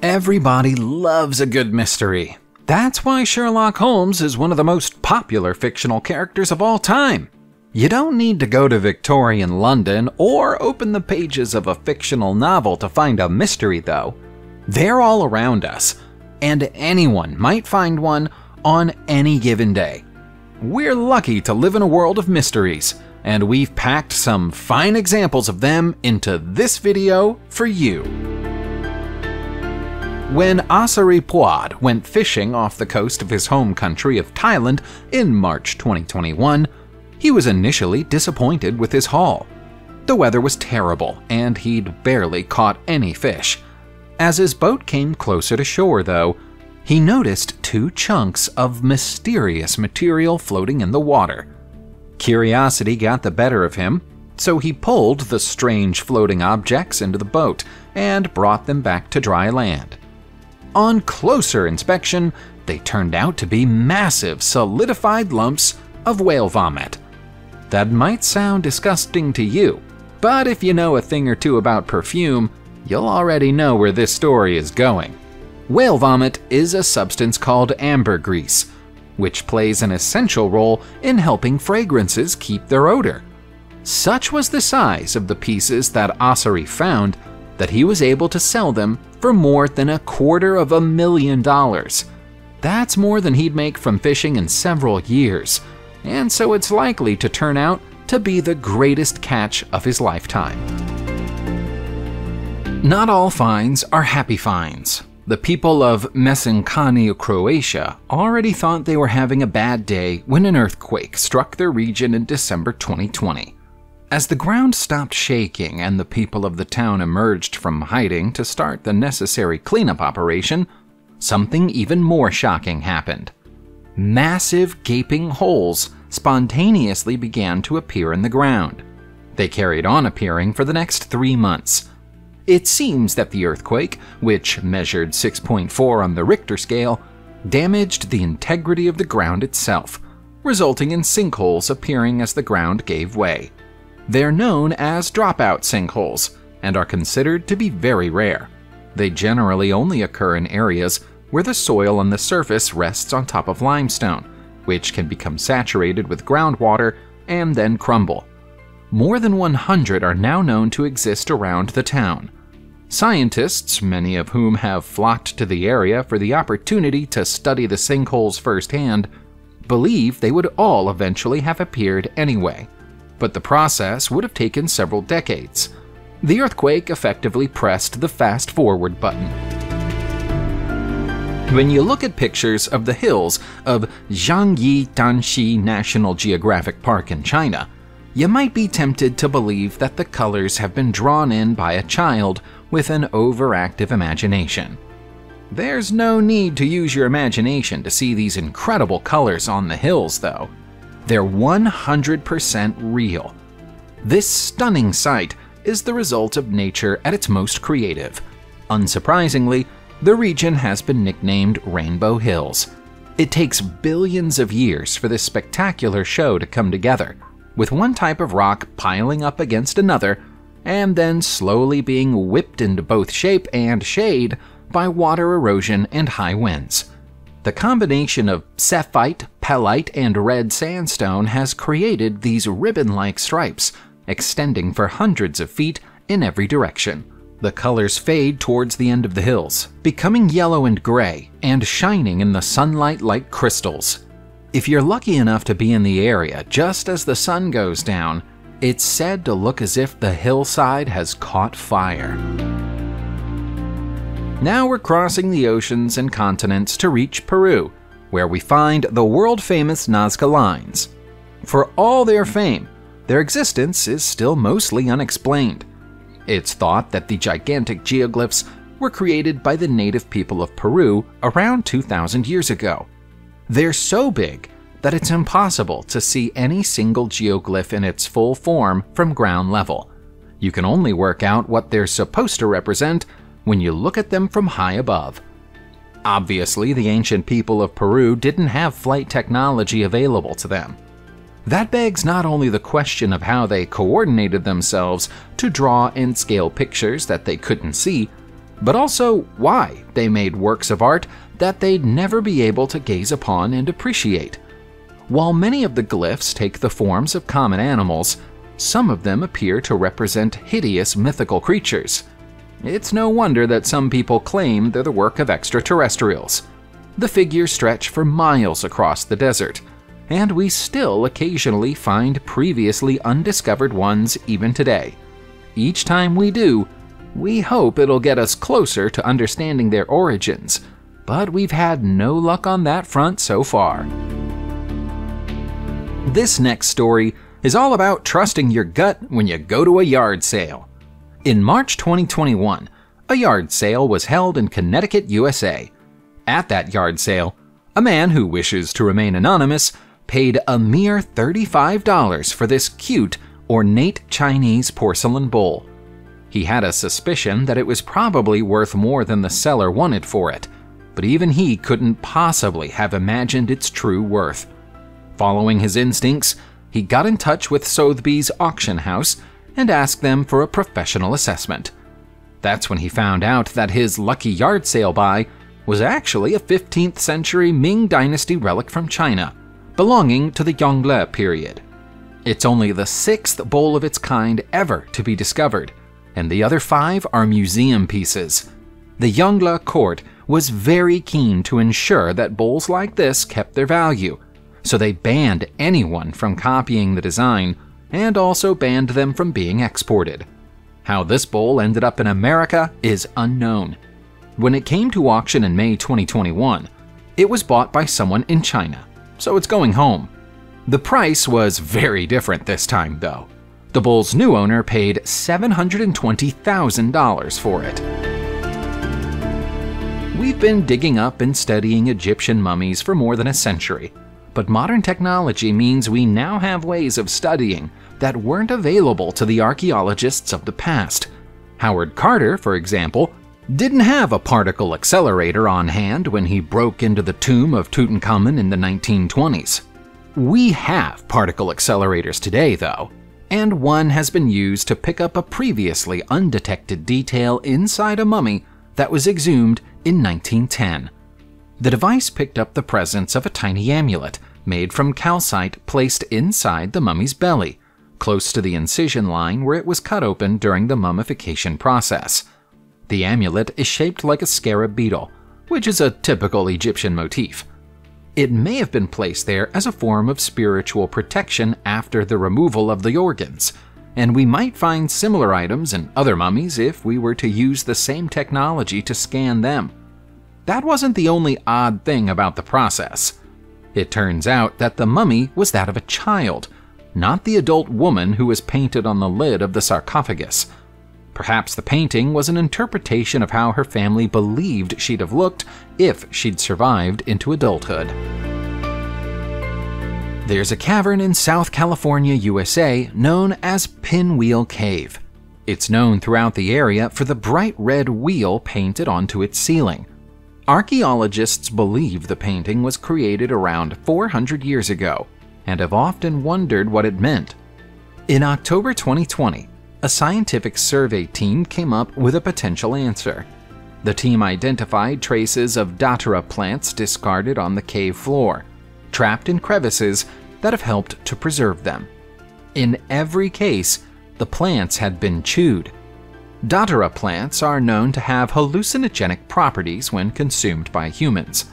Everybody loves a good mystery. That's why Sherlock Holmes is one of the most popular fictional characters of all time. You don't need to go to Victorian London or open the pages of a fictional novel to find a mystery, though. They're all around us, and anyone might find one on any given day. We're lucky to live in a world of mysteries, and we've packed some fine examples of them into this video for you. When Asari Puad went fishing off the coast of his home country of Thailand in March 2021, he was initially disappointed with his haul. The weather was terrible, and he'd barely caught any fish. As his boat came closer to shore, though, he noticed two chunks of mysterious material floating in the water. Curiosity got the better of him, so he pulled the strange floating objects into the boat and brought them back to dry land. On closer inspection, they turned out to be massive, solidified lumps of whale vomit. That might sound disgusting to you, but if you know a thing or two about perfume, you'll already know where this story is going. Whale vomit is a substance called ambergris, which plays an essential role in helping fragrances keep their odor. Such was the size of the pieces that Asari found that he was able to sell them for more than $250,000. That's more than he'd make from fishing in several years, and so it's likely to turn out to be the greatest catch of his lifetime. Not all finds are happy finds. The people of Mesencani, Croatia, already thought they were having a bad day when an earthquake struck their region in December 2020. As the ground stopped shaking and the people of the town emerged from hiding to start the necessary cleanup operation, something even more shocking happened. Massive gaping holes spontaneously began to appear in the ground. They carried on appearing for the next 3 months. It seems that the earthquake, which measured 6.4 on the Richter scale, damaged the integrity of the ground itself, resulting in sinkholes appearing as the ground gave way. They're known as dropout sinkholes and are considered to be very rare. They generally only occur in areas where the soil on the surface rests on top of limestone, which can become saturated with groundwater and then crumble. More than 100 are now known to exist around the town. Scientists, many of whom have flocked to the area for the opportunity to study the sinkholes firsthand, believe they would all eventually have appeared anyway. But the process would have taken several decades. The earthquake effectively pressed the fast-forward button. When you look at pictures of the hills of Zhangyi Danxi National Geographic Park in China, you might be tempted to believe that the colors have been drawn in by a child with an overactive imagination. There's no need to use your imagination to see these incredible colors on the hills, though. They're 100% real. This stunning sight is the result of nature at its most creative. Unsurprisingly, the region has been nicknamed Rainbow Hills. It takes billions of years for this spectacular show to come together, with one type of rock piling up against another, and then slowly being whipped into both shape and shade by water erosion and high winds. The combination of sapphire, pellite, and red sandstone has created these ribbon-like stripes, extending for hundreds of feet in every direction. The colors fade towards the end of the hills, becoming yellow and gray, and shining in the sunlight like crystals. If you're lucky enough to be in the area just as the sun goes down, it's said to look as if the hillside has caught fire. Now we're crossing the oceans and continents to reach Peru, where we find the world-famous Nazca Lines. For all their fame, their existence is still mostly unexplained. It's thought that the gigantic geoglyphs were created by the native people of Peru around 2,000 years ago. They're so big that it's impossible to see any single geoglyph in its full form from ground level. You can only work out what they're supposed to represent when you look at them from high above. Obviously, the ancient people of Peru didn't have flight technology available to them. That begs not only the question of how they coordinated themselves to draw and scale pictures that they couldn't see, but also why they made works of art that they'd never be able to gaze upon and appreciate. While many of the glyphs take the forms of common animals, some of them appear to represent hideous mythical creatures. It's no wonder that some people claim they're the work of extraterrestrials. The figures stretch for miles across the desert, and we still occasionally find previously undiscovered ones even today. Each time we do, we hope it'll get us closer to understanding their origins, but we've had no luck on that front so far. This next story is all about trusting your gut when you go to a yard sale. In March 2021, a yard sale was held in Connecticut, USA. At that yard sale, a man who wishes to remain anonymous paid a mere $35 for this cute, ornate Chinese porcelain bowl. He had a suspicion that it was probably worth more than the seller wanted for it, but even he couldn't possibly have imagined its true worth. Following his instincts, he got in touch with Sotheby's auction house and asked them for a professional assessment. That's when he found out that his lucky yard sale buy was actually a 15th century Ming Dynasty relic from China, belonging to the Yongle period. It's only the 6th bowl of its kind ever to be discovered, and the other 5 are museum pieces. The Yongle court was very keen to ensure that bowls like this kept their value, so they banned anyone from copying the design and also banned them from being exported. How this bowl ended up in America is unknown. When it came to auction in May 2021, it was bought by someone in China, so it's going home. The price was very different this time, though. The bowl's new owner paid $720,000 for it. We've been digging up and studying Egyptian mummies for more than a century, but modern technology means we now have ways of studying that weren't available to the archaeologists of the past. Howard Carter, for example, didn't have a particle accelerator on hand when he broke into the tomb of Tutankhamun in the 1920s. We have particle accelerators today, though, and one has been used to pick up a previously undetected detail inside a mummy that was exhumed in 1910. The device picked up the presence of a tiny amulet made from calcite placed inside the mummy's belly, close to the incision line where it was cut open during the mummification process. The amulet is shaped like a scarab beetle, which is a typical Egyptian motif. It may have been placed there as a form of spiritual protection after the removal of the organs, and we might find similar items in other mummies if we were to use the same technology to scan them. That wasn't the only odd thing about the process. It turns out that the mummy was that of a child, not the adult woman who was painted on the lid of the sarcophagus. Perhaps the painting was an interpretation of how her family believed she'd have looked if she'd survived into adulthood. There's a cavern in South California, USA, known as Pinwheel Cave. It's known throughout the area for the bright red wheel painted onto its ceiling. Archaeologists believe the painting was created around 400 years ago, and have often wondered what it meant. In October 2020, a scientific survey team came up with a potential answer. The team identified traces of datura plants discarded on the cave floor, trapped in crevices that have helped to preserve them. In every case, the plants had been chewed. Datura plants are known to have hallucinogenic properties when consumed by humans.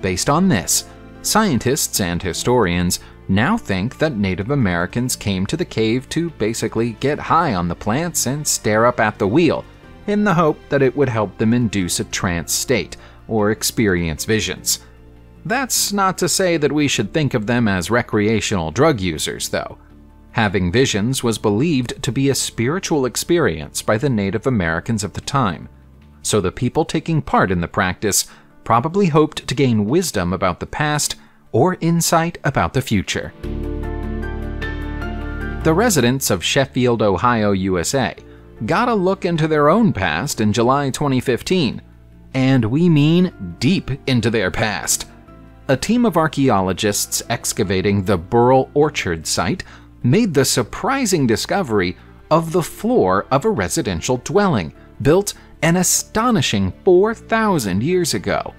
Based on this, scientists and historians now think that Native Americans came to the cave to basically get high on the plants and stare up at the wheel, in the hope that it would help them induce a trance state or experience visions. That's not to say that we should think of them as recreational drug users, though. Having visions was believed to be a spiritual experience by the Native Americans of the time, so the people taking part in the practice probably hoped to gain wisdom about the past or insight about the future. The residents of Sheffield, Ohio, USA, got a look into their own past in July 2015, and we mean deep into their past. A team of archaeologists excavating the Burrell Orchard site made the surprising discovery of the floor of a residential dwelling built an astonishing 4,000 years ago.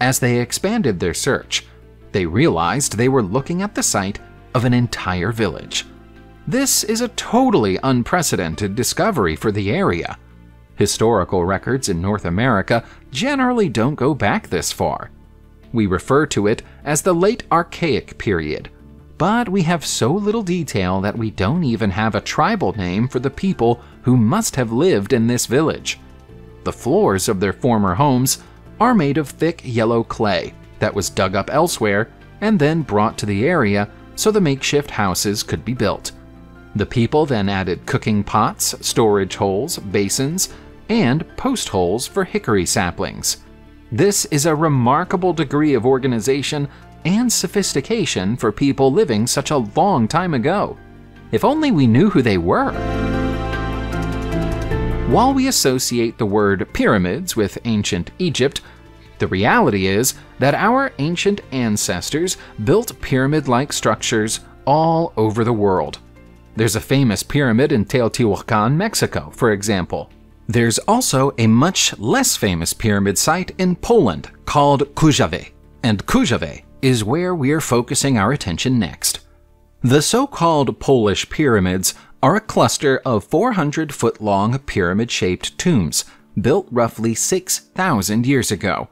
As they expanded their search, they realized they were looking at the site of an entire village. This is a totally unprecedented discovery for the area. Historical records in North America generally don't go back this far. We refer to it as the Late Archaic period, but we have so little detail that we don't even have a tribal name for the people who must have lived in this village. The floors of their former homes are made of thick yellow clay that was dug up elsewhere and then brought to the area so the makeshift houses could be built. The people then added cooking pots, storage holes, basins, and post holes for hickory saplings. This is a remarkable degree of organization and sophistication for people living such a long time ago. If only we knew who they were. While we associate the word pyramids with ancient Egypt, the reality is that our ancient ancestors built pyramid-like structures all over the world. There's a famous pyramid in Teotihuacan, Mexico, for example. There's also a much less famous pyramid site in Poland called Kujawę, and Kujawę is where we're focusing our attention next. The so-called Polish pyramids are a cluster of 400-foot-long pyramid-shaped tombs built roughly 6,000 years ago.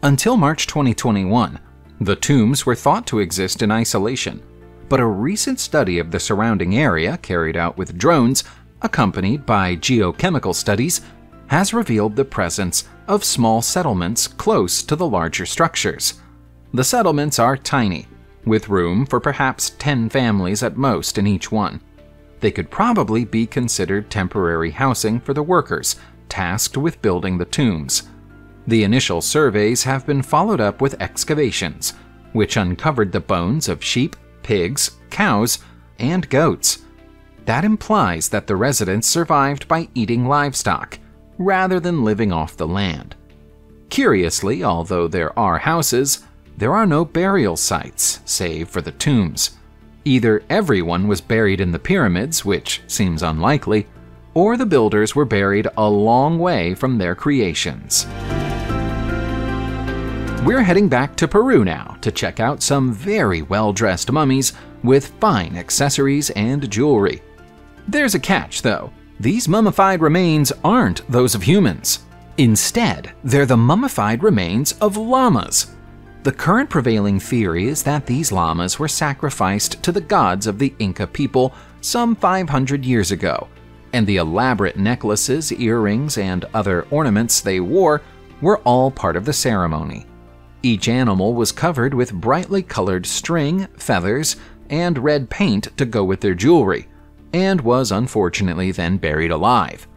Until March 2021, the tombs were thought to exist in isolation, but a recent study of the surrounding area carried out with drones, accompanied by geochemical studies, has revealed the presence of small settlements close to the larger structures. The settlements are tiny, with room for perhaps 10 families at most in each one. They could probably be considered temporary housing for the workers tasked with building the tombs. The initial surveys have been followed up with excavations, which uncovered the bones of sheep, pigs, cows, and goats. That implies that the residents survived by eating livestock, rather than living off the land. Curiously, although there are houses, there are no burial sites, save for the tombs. Either everyone was buried in the pyramids, which seems unlikely, or the builders were buried a long way from their creations. We're heading back to Peru now to check out some very well-dressed mummies with fine accessories and jewelry. There's a catch, though. These mummified remains aren't those of humans. Instead, they're the mummified remains of llamas. The current prevailing theory is that these llamas were sacrificed to the gods of the Inca people some 500 years ago, and the elaborate necklaces, earrings, and other ornaments they wore were all part of the ceremony. Each animal was covered with brightly colored string, feathers, and red paint to go with their jewelry, and was unfortunately then buried alive.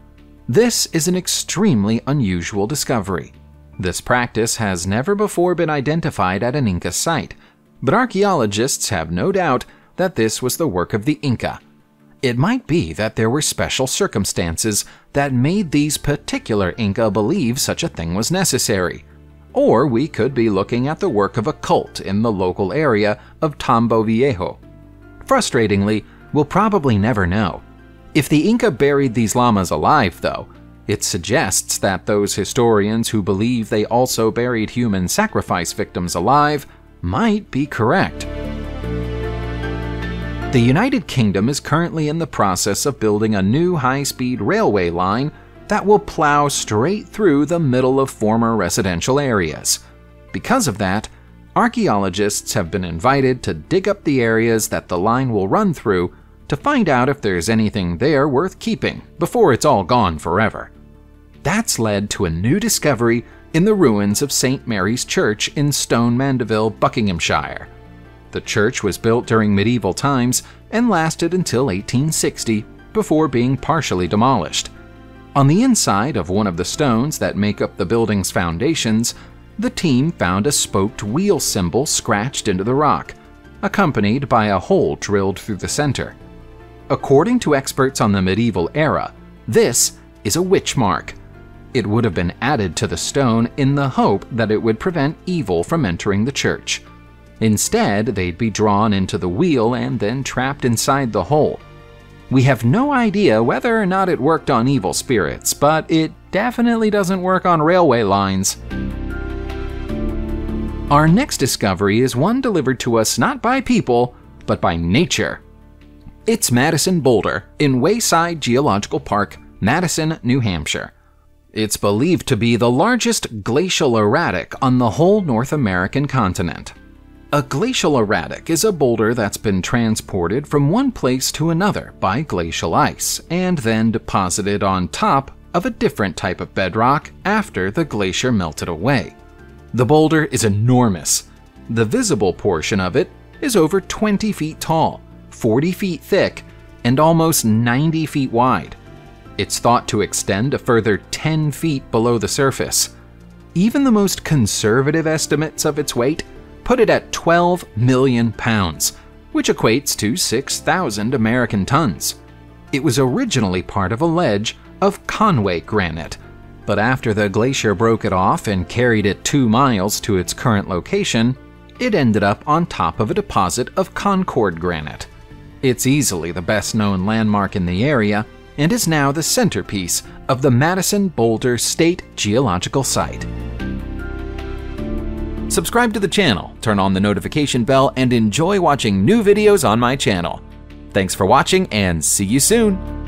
This is an extremely unusual discovery. This practice has never before been identified at an Inca site, but archaeologists have no doubt that this was the work of the Inca. It might be that there were special circumstances that made these particular Inca believe such a thing was necessary. Or we could be looking at the work of a cult in the local area of Tambo Viejo. Frustratingly, we'll probably never know. If the Inca buried these llamas alive, though, it suggests that those historians who believe they also buried human sacrifice victims alive might be correct. The United Kingdom is currently in the process of building a new high-speed railway line that will plow straight through the middle of former residential areas. Because of that, archaeologists have been invited to dig up the areas that the line will run through to find out if there's anything there worth keeping before it's all gone forever. That's led to a new discovery in the ruins of St. Mary's Church in Stone Mandeville, Buckinghamshire. The church was built during medieval times and lasted until 1860 before being partially demolished. On the inside of one of the stones that make up the building's foundations, the team found a spoked wheel symbol scratched into the rock, accompanied by a hole drilled through the center. According to experts on the medieval era, this is a witch mark. It would have been added to the stone in the hope that it would prevent evil from entering the church. Instead, they'd be drawn into the wheel and then trapped inside the hole. We have no idea whether or not it worked on evil spirits, but it definitely doesn't work on railway lines. Our next discovery is one delivered to us not by people, but by nature. It's Madison Boulder in Wayside Geological Park, Madison, New Hampshire. It's believed to be the largest glacial erratic on the whole North American continent. A glacial erratic is a boulder that's been transported from one place to another by glacial ice and then deposited on top of a different type of bedrock after the glacier melted away. The boulder is enormous. The visible portion of it is over 20 feet tall, 40 feet thick, and almost 90 feet wide. It's thought to extend a further 10 feet below the surface. Even the most conservative estimates of its weight put it at 12 million pounds, which equates to 6,000 American tons. It was originally part of a ledge of Conway granite, but after the glacier broke it off and carried it 2 miles to its current location, it ended up on top of a deposit of Concord granite. It's easily the best-known landmark in the area and is now the centerpiece of the Madison Boulder State Geological Site. Subscribe to the channel, turn on the notification bell, and enjoy watching new videos on my channel. Thanks for watching and see you soon!